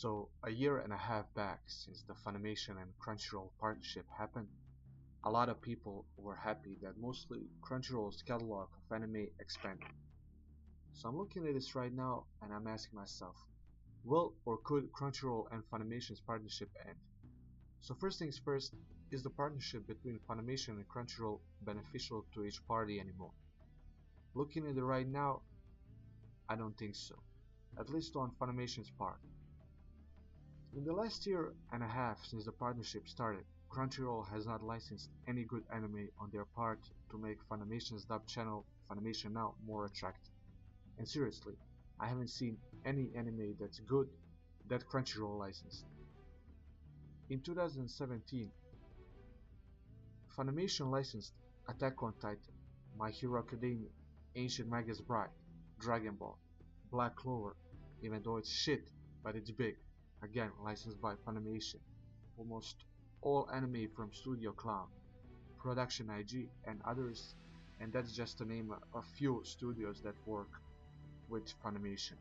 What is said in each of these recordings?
So, a year and a half back since the Funimation and Crunchyroll partnership happened, a lot of people were happy that mostly Crunchyroll's catalog of anime expanded. So I'm looking at this right now and I'm asking myself, will or could Crunchyroll and Funimation's partnership end? So first things first, is the partnership between Funimation and Crunchyroll beneficial to each party anymore? Looking at it right now, I don't think so, at least on Funimation's part. In the last year and a half since the partnership started, Crunchyroll has not licensed any good anime on their part to make Funimation's dub channel Funimation Now more attractive. And seriously, I haven't seen any anime that's good that Crunchyroll licensed. In 2017, Funimation licensed Attack on Titan, My Hero Academia, Ancient Magus Bride, Dragon Ball, Black Clover, even though it's shit, but it's big, again licensed by Funimation, almost all anime from Studio Clown, Production IG, and others, and that's just to name a few studios that work with Funimation.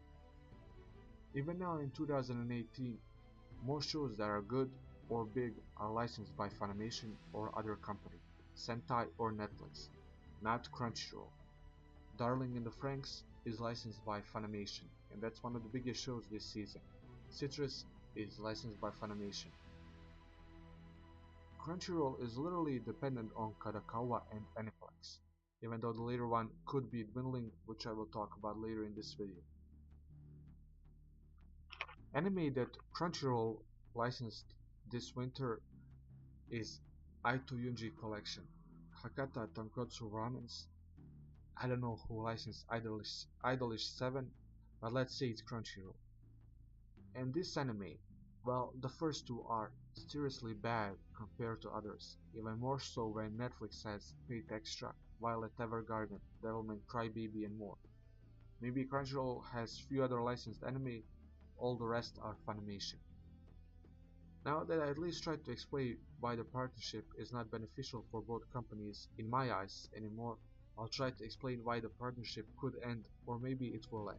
Even now in 2018, most shows that are good or big are licensed by Funimation or other company, Sentai or Netflix, not Crunchyroll. Darling in the Franxx is licensed by Funimation, and that's one of the biggest shows this season. Citrus is licensed by Funimation. Crunchyroll is literally dependent on Kadokawa and Aniplex, even though the later one could be dwindling, which I will talk about later in this video. Anime that Crunchyroll licensed this winter is Aito Yunji Collection, Hakata Tonkotsu Ramens. I don't know who licensed Idolish 7, but let's say it's Crunchyroll. And this anime, well, the first two are seriously bad compared to others, even more so when Netflix has Fate Extra, Violet Evergarden, Devilman Crybaby and more. Maybe Crunchyroll has few other licensed anime, all the rest are Funimation. Now that I at least tried to explain why the partnership is not beneficial for both companies in my eyes anymore, I'll try to explain why the partnership could end or maybe it will end.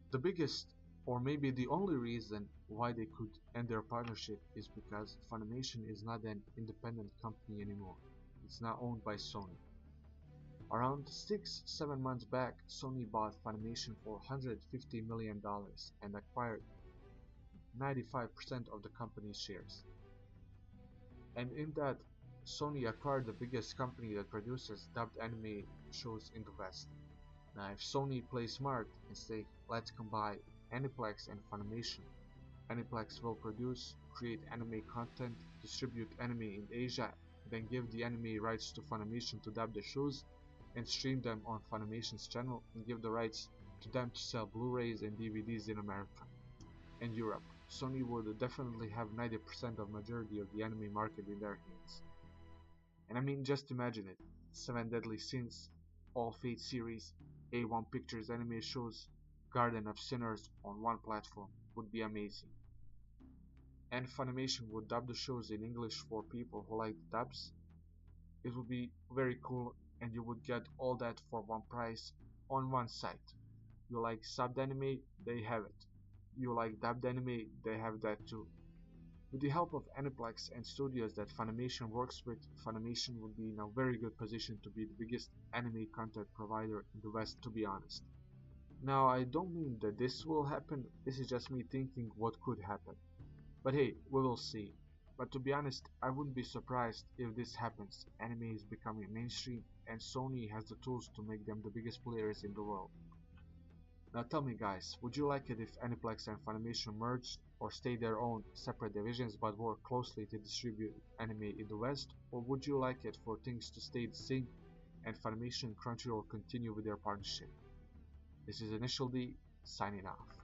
The biggest or maybe the only reason why they could end their partnership is because Funimation is not an independent company anymore. It's now owned by Sony. Around 6-7 months back, Sony bought Funimation for $150 million and acquired 95% of the company's shares. And in that, Sony acquired the biggest company that produces dubbed anime shows in the West. Now if Sony plays smart and say, let's combine Aniplex and Funimation, Aniplex will produce, create anime content, distribute anime in Asia, then give the anime rights to Funimation to dub the shows, and stream them on Funimation's channel and give the rights to them to sell Blu-rays and DVDs in America and Europe. Sony would definitely have 90% of majority of the anime market in their hands. And I mean, just imagine it, 7 Deadly Sins, all Fate series, A1 Pictures anime shows, Garden of Sinners on one platform would be amazing. And Funimation would dub the shows in English for people who like the dubs. It would be very cool and you would get all that for one price on one site. You like subbed anime, they have it. You like dubbed anime, they have that too. With the help of Aniplex and studios that Funimation works with, Funimation would be in a very good position to be the biggest anime content provider in the West, to be honest. Now I don't mean that this will happen, this is just me thinking what could happen. But hey, we will see. But to be honest, I wouldn't be surprised if this happens. Anime is becoming mainstream and Sony has the tools to make them the biggest players in the world. Now tell me guys, would you like it if Aniplex and Funimation merged or stay their own separate divisions but work closely to distribute anime in the West? Or would you like it for things to stay the same and Funimation and Crunchyroll continue with their partnership? This is Initial D, signing off.